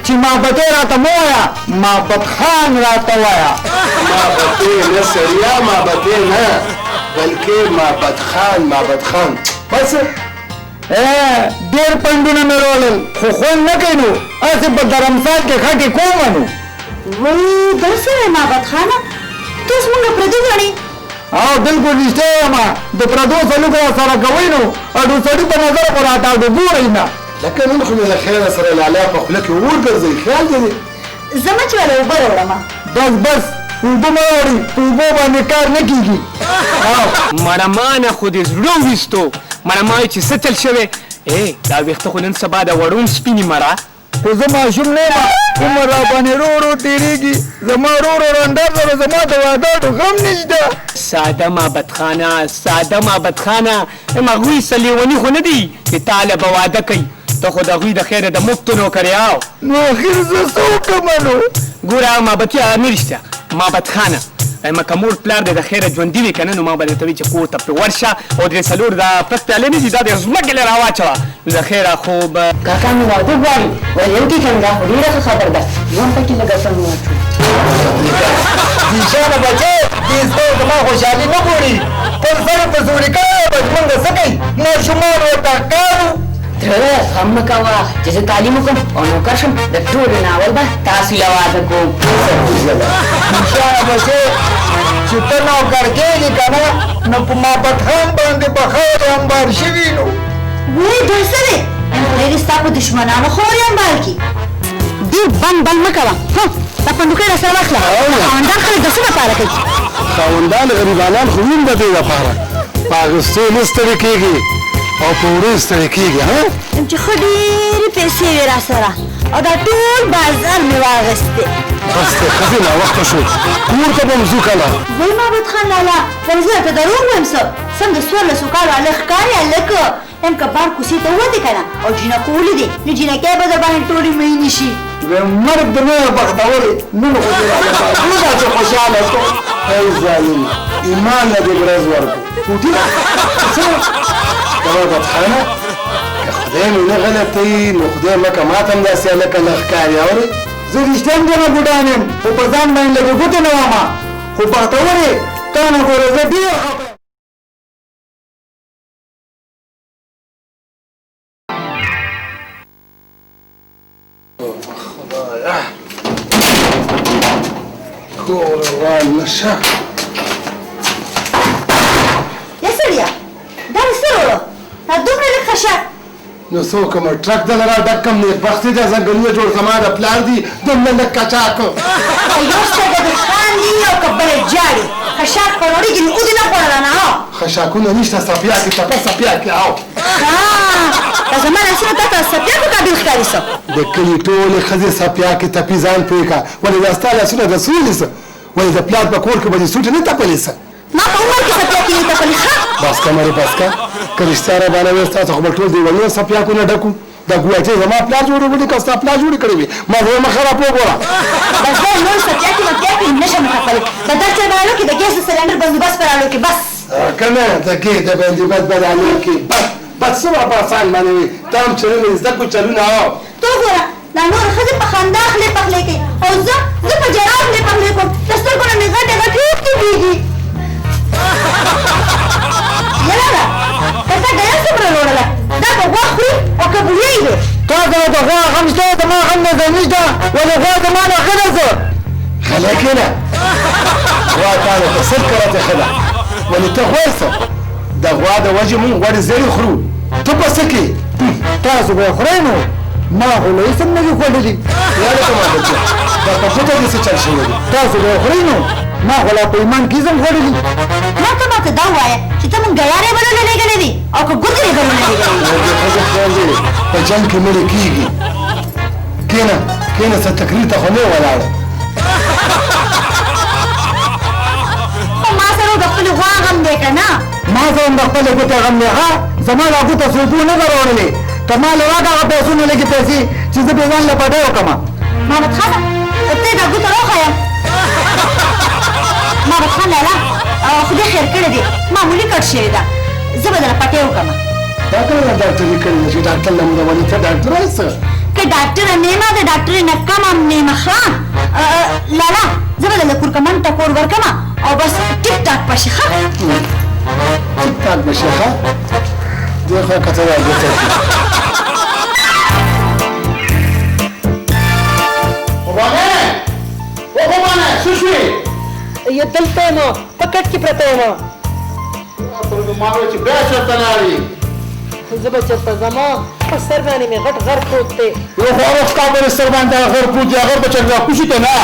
چې محبتې راته مه وایه محبت خان راته وایه محبتې نه سړیا محبتې نه بلکې محبت خان بس ډېر پنډونه مې رولل خو خوند نه کوي نو هسې په درمسال کې خټې کومه نو وایي دا څه دی محبت خانه ته اوس مونږ پردي ګڼې او بلکل رښتیا یم د پردو سلوک را سره کوئ نو اډو سړي په نظر خو راته اډو ګورئ نه لکه نن خو مې له خیره سره لالا په خوله کې اور ګرځوي خیال دې دی زما چې وله اوبه راوړمه بس اوبه مه راوړئ په اوبو باندې کار نه کېږي مړمانه خو دې زړه وویستو مړما وایي چې څه چل شوی دا ویښته خو نن سبا د وړوم سپینې مړه خو زه ماشوم نه یم عمر را باندې ورو تېرېږي زما ورو رنډر سره زما د واده غم نشته ساده مابدخانه هغوی څه لیوني خو نه دي چې تا له به واده کوي ته خو د هغوی د خیره د مفتو نوکرې او نو اخر زه څه وکړمه نو ګوره مابتیا نه رښتیا مابدخانه که مور پلار دی د خیره ژوندي وي که نه نو ما به درته وي چې کور ته پرې ورشه او درې څلور دا پرک پیالې نه دي دا د ځمکې له راواچوه نو د خیره خوب کاکا مې واده غواړي ویل یو کې کنه دا خو ډېره ښه خبر ده ژوند پکې لږه سم واچو دیشانه بچې دې ستا زما خوشحالي نه ګوري تل سره په زوري کوه بس مونږ څه کوي ماشومان ورته ښکارو تره غم مه کوه چې زه تعلیم وکړم او نوکر شم د ټولو ناول به تاسو له واده کوم دیشانه بچې چې ته نوکر کېږي که نه نو په محبت خان باندې به خاورې انبار شوي نو وایي دا څه دی خدای دې ستا په دښمنانو خاورې انبار کړي ډېر بند مه کوه دا پنډوکۍ راسره واخله خاوندان خلک د څه لپاره کوي خاوندان غریبانان خو وین د دې لپاره په اخیستو نه ستړي کېږي او په وړو ستړي کېږي چې ښه ډېرې پیسې وې راسره او دا ټول بازار مې واخیستې بس دی ښځې ناوخته شو کور ته به م ځو که نه وایي محمد خان لالا ولې زه درته دروغ وایم څه سم د 14 کالو هلک ښکارې هلکه یم که بار کوڅې ته ووتې که نه او جینکو ولیدې نو جینکۍ به در باندې ټولې میینې شي مرګ د نه بختورې نن خو دې راله چې خوشحاله شو ای ظالم ایمان نه دې ورځ ورکړو کوټي څه محبتخانه که خدای مې نه غلطوي نو خدای مکه ما ته هم داسې هلکه نه ښکاري اورې زه رښتیا هم دنه بوډان یم خو په ځان باندې لږې ګوتې نه ومه خو بختورې تا نه ګوره زه ډېر خفه کور روان نشه یا سړیه دا مې څه راوړه دا دومره لږ خشک نو څه وکړم ټرک دله را ډک کړم نیکبختي دی ځنګلونه جوړ زما د پلار دي دومره لږ کچاک یو سترګه د خاندي او که بله جاړي خشاک په وړېږي نو اودې نه خوړله نه خشاکونه نشته سپیا کې تپه سپیا کې او دا زما لاسونه تا ته سپیا په قابل ښکاري څه د کلي ټولې ښځې سپیا کې تپي ځان پوه کړه ولې دا ستا لاسونه د سولې څه ولې د پلار په کور کې به دې سوټې نه تپلې څه ما په عمر کې سپیا کې نه تپلې ښه بس که مرې بس که که رښتیا را باندې وایي ستاسو خو به ټول دیوالونه سپیاکونه ډکو دا ګواټې زما پلار جوړې وړي که ستا پلار جوړې کړې وي ما به مخه را وګوره بس دا نور سپیا کې مپیا کې نشم تپلی د دا چای بنالو کې د ګیس د سلنډر بندوبست په رالو کې بس که نه د کې د بندوبست به رالو کې بس څومره په آسان باندې وي ته هم چلونه زده کړو چلونه او تو ګوره دا نور ښځې په خندا خولې پخلی کوي او زه په ژړا خولې پخلی کوم د سترګو نه مې غټې غټې اوښکې بهېږي یلاله که تا ډیره څومره وړله دا به غوا خوري او که بویې وي تا سره د غوا غم شته زما غم نظر نشته ولې غوا زما نه ښه ده څه هلکینه غوا تا نه ته صدقه راته ښه ده ولې ته غوا څه د غوا د وجې مونږ غوړې زیړې خورو ته په څه کې تاسو به یې خورئ نو ما خو له هېڅ هم نه دي خوړلي یاده ته ما بچه دا په پټه دې څه چل شوی دی تاسو به یې خورئ نو ما خو لا په ایمان کې هم خوړلي ما ته ماته دا ووایه چې ته مونږ ګیارې بلونه لېږلې دي او که ګوتې یې بلونه لېږلې دي د ښځې خیال دی په جنګ کې مړې کېږي کښېنه کښېنه څه تقریر ته خو نه ولاړه خو ما سره د خپلې غوا غم دی که نه ما سره هم د خپلې ګوتې غم دی ښه زما دا ګوته څو اوبو نه ده راوړلې که ما له راکړه هغه پیسونه لږې پیسې چې زه بې ځان له پټۍ وکړمه محمد خانه ته دا ګوته راوښیم محمد خان لالا خدای خیر کړی دی معمولي کټ شوې ده زه به درله پټۍ وکړم دا کله ډاکټري کړې ده چې ډاکټر له مونږ ولې ته ډاکټر یې څه که ډاکټره نیمه د ډاکټرې نه کم هم نیمه ښه لالا زه به د کورکمن ټکور ورکړم او بس ټیک ټاک به شي ښه ټیک ټاک به شي ښه دې خوا کته ده څه شوې یا دلته یم په کټ کې پرته یم ما وایي چې بیا چېرته لاړې زه به چېرته ځم په سر باندې مې غټ غر پروت دی یو خو هغه ستا په سر باندې هغه غر پروت دی هغه به چېرته راکوشي ته نه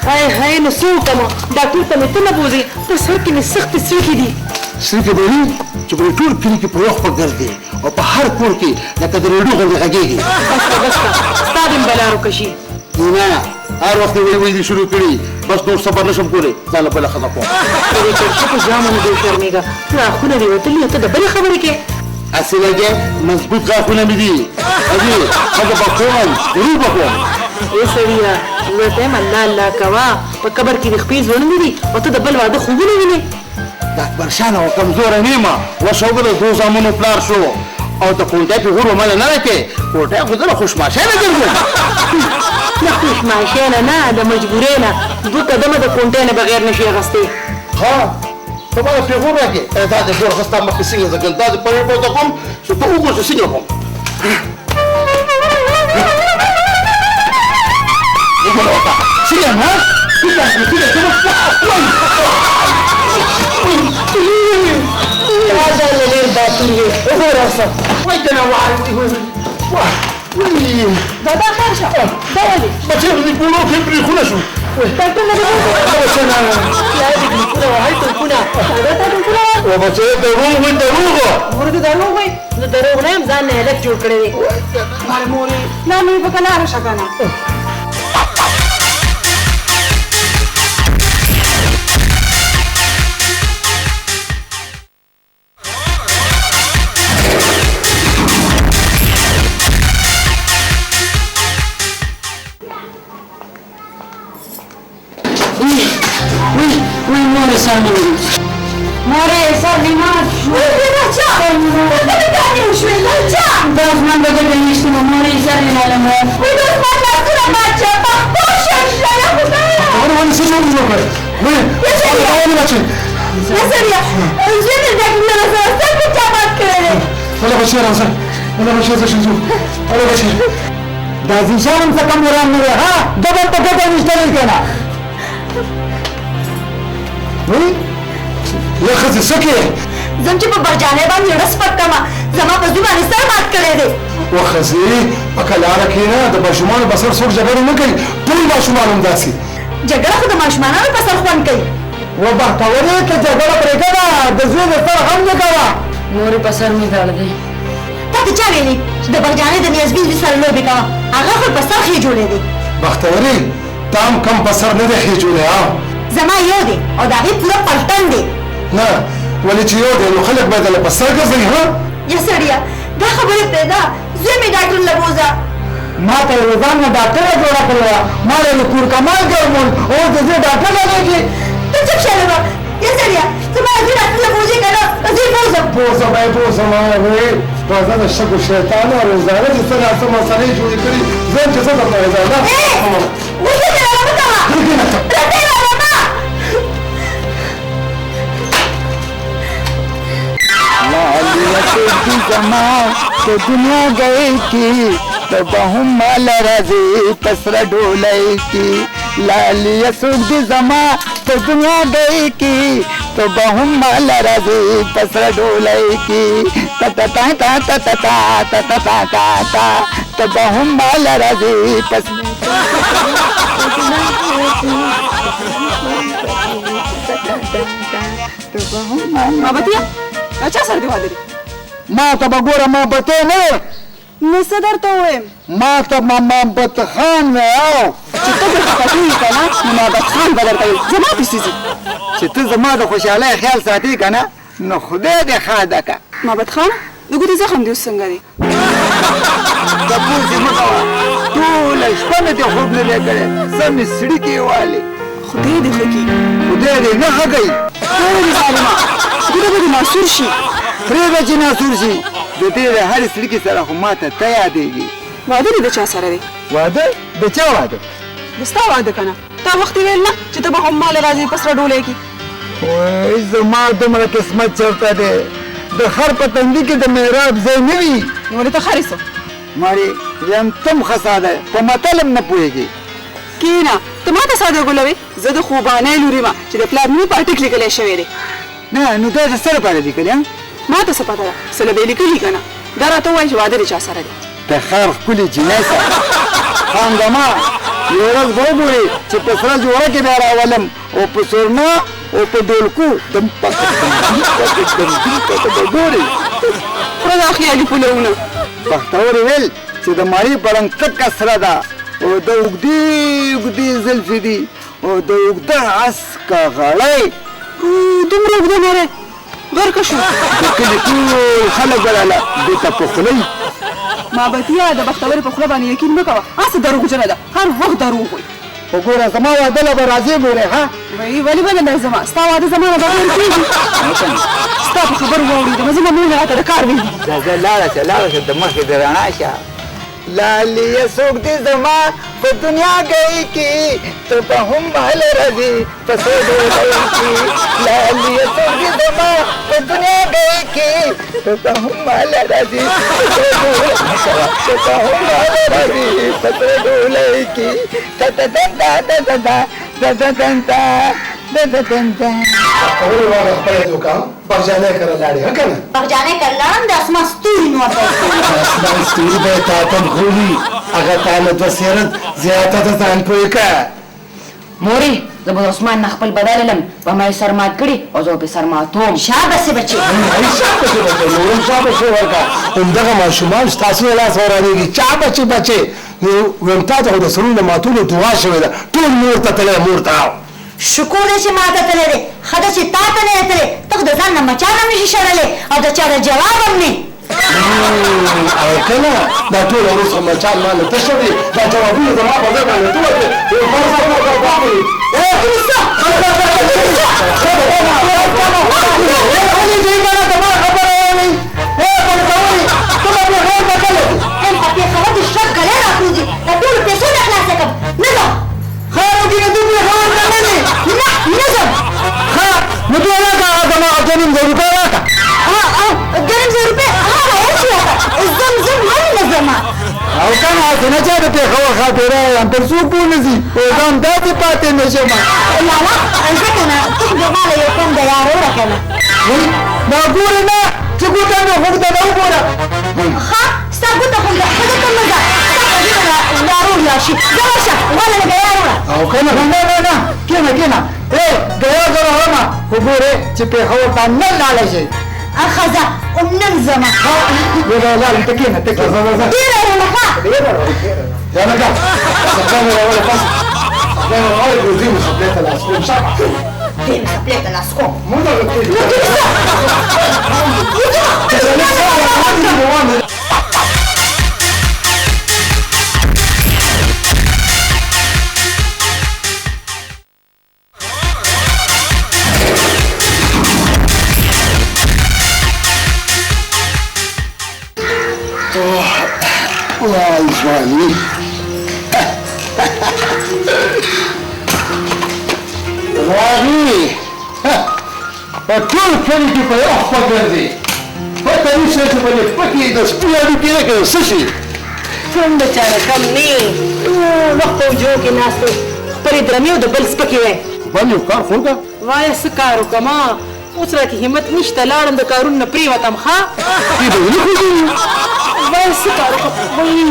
هی هی نو څه وکړم ډاکټر ته مې ته نه بوځې په سر کې مې سختې سریښې دي سریښې به وي چې په ټول کلي کې په وخت په ګرځې او په هر کور کې لکه د ریډیو غوندې غږېږي بس ستا دې بلا روکشي نه هر وخت وی وی دي شروع کړي بس نور صبر نشم کولی ځان له بله ښځه کوم د چرچي په جامو نه دی شرمېږه غاښونه دې وتلي ته د بلې خبرې کې هسې لګې مضبوط غاښونه مې دي حاجي ښځه به کوم غرور به کوم ای سړیه زه ته یم الله الله کوه په قبر کې د خپې زړونه دي او ته د بل واده خوبونه وینې د اکبرشانه او کمزوره نیمه وشه وګوره دوه زامنو پلار شو او د کونټۍ په غور مله نه راکې کونټۍ خو زه له خوشماشانه ګرځم نه خوشماشانه نه د مجبورۍ نه دوه قدمه د کونټۍ نه بغیر نشي اخیستی ها ته ما له پیغور راکې دا د زور ښه ستا مخکې څنګه زه ګل دا د پرې پورته کوم چې ته وګورې څنګه کوم څنګه ها راځه له ډېر باتور وې وګوره اوسه وای ته نه وای دادا خیر شه دا ولې بچې دې پولو کې پرېښونه شو ډاکټر نه دی یا دې ګلکونه وهل ټوپونه دا تا ټوپونه و بچې دروغ وای دروغ مور دې دروغ وای زه دروغ نه یم ځان نه هلک جوړ کړی دی مورې نه مې په کلاره شه که نه مورې سر دې مات شو بچا ته دې وشوې بچا دا زما د دې نشته مورې سر دې معلوم وي دا زما د ټول بچا په خوشا شاله خدای ورونه څه جوړ وکړ وای ولې بچې نسریا زه دې دې نه سره څه چا مات کړې ولا بچې راځه ولا بچې څه شو ولا بچې دا ځیشان څه کوم وران نه ها دبل په ګټه نشته کنه وای یا خزه سکه زم چې په برجانې باندې رس پکما زما په زبانه سر مات کړې دي وخزه پکلاره کینه د ماشومان بسر څوک جګړه نه کوي ټول ماشومان هم داسي جګړه خو د ماشومانو په سر خوان کوي و بختورې ته جګړه پرې کړه د زوی د سر هم نه کړه مورې په سر مې داړه دی تا ته چا ویلي چې د برجانې د نیازبین سره لوبې کوه هغه خو په سر خې جوړې دي بختوري تام کم بسر نه دی خېجولې ها زما یو دی او د هغې پوره پلټن دی نه ولې چې یو دی نو خلک باید له بسر ګرځوي ها یا سړیه دا خبرې پرېږده زوی مې ډاکټر له بوځه ما ته یې ځانه ډاکټره جوړه کړې وه ما یې له کور کمال ګرمول اوس د زوی ډاکټر لګېږي ته چپ شاله به یا سړیه زما زوی ډاکټر له بوځې که نه زوی بوځم پوسه باید پوسه ما وې راځه د شګو شیطانه روزانه چې څه ناسه مسلې جوړې کړي زه چې څه درته روزانه وزه مې راله مه کوه رسۍ راله مه लालिया जमा तो दुनिया गए की तो बहुम माल राजे पसरा ढोलाई की लालिया सुख जमा तो दुनिया गए की तो बहुम माल राजे पसरा ढोलाई की ता ता ता ता ता ता ता ता ता ता ता ता तो बहुम माल राजे पस بابتیا چا سره دی واده دی ما ته به ګوره محبتې نه نو څه درته ووایم ما ته محبت خان نه او چې ته درته پټېږي که نه نو محبت خان به درته وي زما پسې ځي چې ته زما د خوشحالۍ خیال ساتې که نه نو خدای دې ښه ده که محبت خان د ګوتې زخم دې اوس څنګه دی تپوس یې مه کوه ټوله شپه مې دې خوب نه دی کړی سر مې سړي والي خدای دې ښه کړي خدای دې نه ښه کوي ټولې ظالمه ګوته به دې ناسور شي پرېږده چې ناسور شي د دې د هرې سړکې سره خو ما ته ته یادېږي واده دې د چا سره دی؟ واده د چا واده؟ د ستا واده که نه؟ تا وختې ویل نه چې ته به هم ماله راځې په سره ډولۍ کې. وای زما دومره قسمت چېرته دی د خر په تندي کې د محراب ځای نه وي. ولې ته خرې څه ماري یم تم ښه ساده په متل هم نه پوهېږي. کېنه ته ما ته ساده ګلوې زه د خوبانۍ لور یم چې د پلار نوم په اټک لیکلی شوی دی. نه نو دا د څه لپاره لیکلي ما ته څه پته ده څه له به یې لیکلي که نه. دا راته ووایه چې واده د چا سره دی؟ د خیر ښکلې جینۍ سره خانګما یو ورځ به وګورې چې په سره جوړه کې بیا راولم او په سورنا او په ډولکو دم پکه به ګورې. خو دا خیالي پلونه بختور ویل چې د ماري په رنګ تکه سره ده او د اوږدې اوږدې زلفې دي او د اوږده عسکه غړی دومره اوږده ماری غرقه شو. د کلي ټول خلک بلاله دې ته پخلی. مابتیا د بختورې په خوله باندې یقین مه کوه هسې دروغجنه ده هر وخت دروغ وایي. وګوره زما واده له به راځې ګورې ها ولې به نه ځمه ستا واده زما نه بغیر کېږي. ستا په خبرو واورېدمه زما مور راته د کار ویلي. ځه لاړه شه د مخکې د رڼا شه. لالیه څوک دې زما په دنیا گئی کې ته به هم ماله راځې په څو ډولۍ کې. لالیه څوک دې زما په دنیا گئی کې ته به هم ماله راځې ته به هم ماله راځې په څو ډولۍ کې. اور والا خپل دوکان بغجانه کړه لاړې ها کنه بغجانه کړلان د اسمان ستوري نور دی. اسمان ستوري به تا تم خولي هغه تعالی د سیرت زیاته ته ځان پوي کا. موري زه به عثمان نه خپل بدل لم په ما یې سرمات کړي او زه به سرماتوم. شاباسې بچي نورم شابه ورکا همدغه ماشومان ستاسو لاس ورانېږي چا بچي ویم تا ته د سرونو ماتولو دعا شوې ده ټول مور ته تللی مور ته شکر دی چې ما ته تللی دی ښه ده چې تا ته نه یې تللی ته خو د ځان نه مچا نه نشي شړلی او د چا د جواب هم نه. او کنه دا ټول وروسته مچان ما نه تشه دي دا جوابونه زما په ځای باندې ټول دي او کنه هسې نه چا د پېښور خاطره یم تر څو پوه نه ځي او ځان داسې پاتې نه شم. لالا ښه که نه ته خو زما له یو کم د یاروره که نه دا ګورې نه چې ګوته مې خوږ ده نه وګوره. ښه ستا ګوته خوږ ده ښه ده ته مه ځه ستا په دې یارو لاړ شي ځه ورشه غواړه لږه یاروره. او کنه نه کېنه د یو زره وړمه خو ګورې چې پېښور ته نه لاړه شي. ښه ځه نن ځمه لاړې ته کېنه ډېره ونه ښه یا نه دا څنګه راوړل پس دا راوړل ګوزي مو خپل ته لاس کوم شابه دې مې خپلې ته لاس کوم مو دا وای ځواني راغی په ټول کلي کې په یو خوا ګرځي پته نشته چې په دې پکې د سپي اړیکې نه کوي څه شي کوم بچاره کم نه یې وخت په اوجو کې ناست دی خپلې درنې او د بل سپکې وی بل یو کار خو وکړه وایه څه کار وکړمه اوس راکې همت نشته لاړم د کارونو نه پرېوتم ښه دې به ونه خوږېږي وایه څه کار وکړم وایي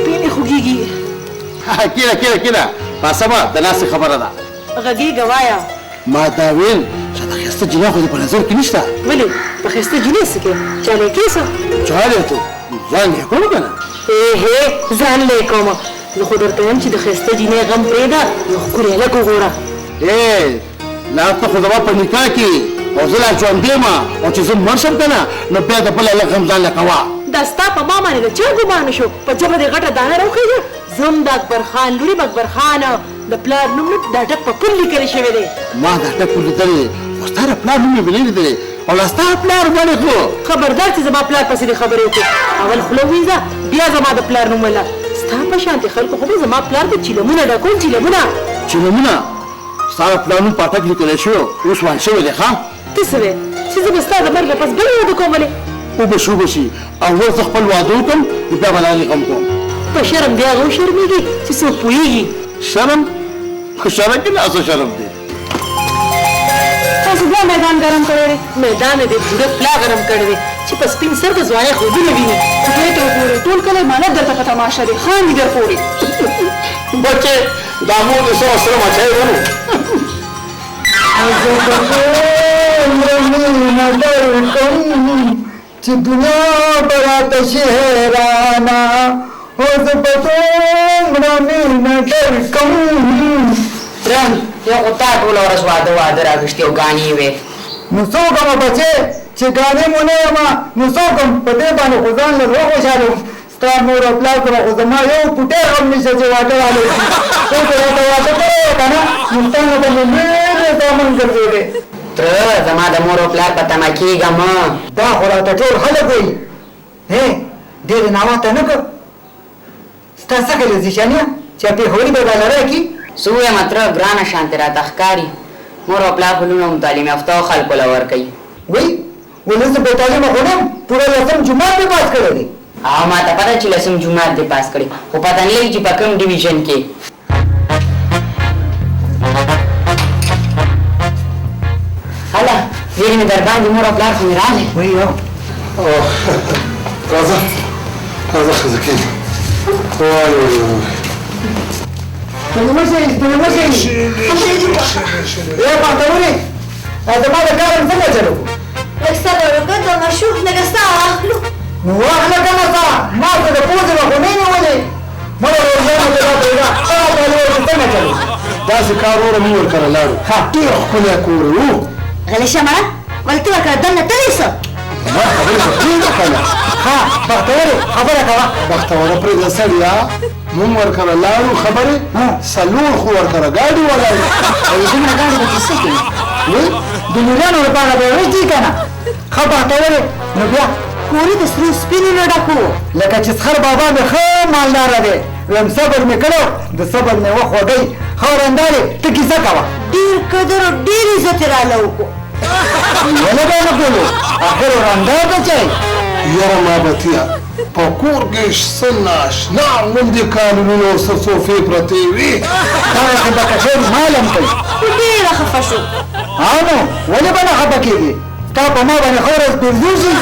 پې مې خوږېږي کېنه پاسمه د ناستې خبره ده غږېږه وایه ما دا ویل چې دا ښایسته جنۍ خو دې په نظر کې نشته ولې په ښایسته جنۍ څه کې چاله یې کیسه چاله ته ځان یې کوم که نه ځان له یې کومه زه خو درته وایم چې د ښایسته جنۍ غم پرېږده یو ښکلی هلک وګوره لا ته خو زما په نکاح کې او زه لا ژوندی یم او چې زه مړ شم که نه نو بیا د بل هلک هم ځان له کوه دا ستا په ما باندې د چا ګمان شو په جبه دې غټه دانه راوخېږه زه هم د اکبر خان لور یم اکبر خان د پلار نوم مې دا ډک په پل لیکلی شوی دی ما دا ډک پل لیدلی خو ستا د پلار نوم مې ونه لیدلی او لا ستا پلار ولې خو خبردار چې زما پلار پسې دې خبرې وکړې اول خوله ووینځه بیا زما د پلار نوم ویله ستا په شانتې خلکو خو به زما پلار ته چیلمونه ډکول چیلمونه چلمونه ستا د پلار نوم پاټک لیکلی شوی اوس وان شوی دی ښه ته څه وې چې زه به ستا د مرګ نه پس بل واده کوم ولې وبشي وبشي او زه زه خپل واده وکړم بیا به لاندې غم کوم په شرم بیا هغه وشرمېږي چې څوک پوهېږي شرم خو شرم کې نه څه شرم دی تاسو بیا میدان ګرم کړی دی میدان یې د بوډه پلا ګرم کړی دی چې په سپین سر د ځوانۍ خوبونه ویني خدای ته وګورئ ټول کلی مالت درته په تماشه دی خاندي در پورې بچې دا مور د څه سره مچای ونه چې دنیا براته شهرانا اوس په دومره مینه درکم ترن یو خو تا ټوله ورځ واده راغشتې او ګانې یې وې نو څه وکړم بچې چې ګانې مو نه یم نو څه وکړم په دې باندې خو ځان له زړه خوشحاله وم ستا مور او پلار سره خو زما یو پوټی غم نشته چې واده رالی شي ته چې راته واده کړی وې که نه نو ستا نه به مې ډېرې زامن ګرځېدې تره زما د مور او پلار په تمه کېږم دا خو راته ټول خلک وایي هې ډېرې ناوخته نه کړ ستا څه کړې زیشانیه چې پېښوري به لری کي څه ووایم تره ګرانه شانتې راته ښکاري مور او پلار خو لوڼو تعلیم یافته خلکو له ورکوي وایي ولې زه بې تعلیمه خو نه یم پوره لسم جومات مې پاس کړی دی او ما ته پته چې لسم جومات دې پاس کړی خو پته نه لګي چې په کوم ډیویژن کې هله ډېرې مې در باندې مور او پلار خو مې راغلی وایي یو راځه راځه ښځه کېږه وای وای وای اے پاتوري زما د کار څنګه چلو لږ صبر وکړه دا مشوق لږه ساه واخلو نو واخله کنه ساه ما ته د پوزې نه خو نه نیولې مړه روزانه ته راته ویله څنګه چلو داسې کار وره مې ورکره لاړو ډېر ښکلی کور و غلی شه مړه ولې ته ورکړه دننه تللی څه ما خبرې خو ټینګه کړله ها بختوري خبره کوه بختوره پرېږده سړیه مونږ ورکره لاړو خبرې څلور خو ورکره ګاډي ولاړې دومره ګاډي به چې څه کوي د لوریانو لپاره به وځي که نه ښه بختوري نو بیا کورې د سرو سپینو نه ډکو لکه چې سخر بابا مې ښه مالداره دی ویم صبر مې کړو د صبر مې وخوږئ ښه ورندارې ته کیسه کوه ډېر قدر او ډېر عزت یې راله وکړو ولې به نه کولو اخر ورندار بچی یاره مابتیه په کور کې څه ناشنا غوندې کالونونه او څه صوفې پرتې وي دغسې به کچېر مالم کوي خو ډېره خفه شو او نو ولې به نه خفه کېږي ستا په ما باندې ښه ورځ پېرزو شي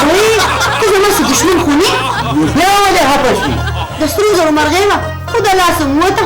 وایي ته زما څه دښمن خو نه نو بیا ولې خفه شوي د سرو زرو مرغۍ وه خو د لاسه مو وته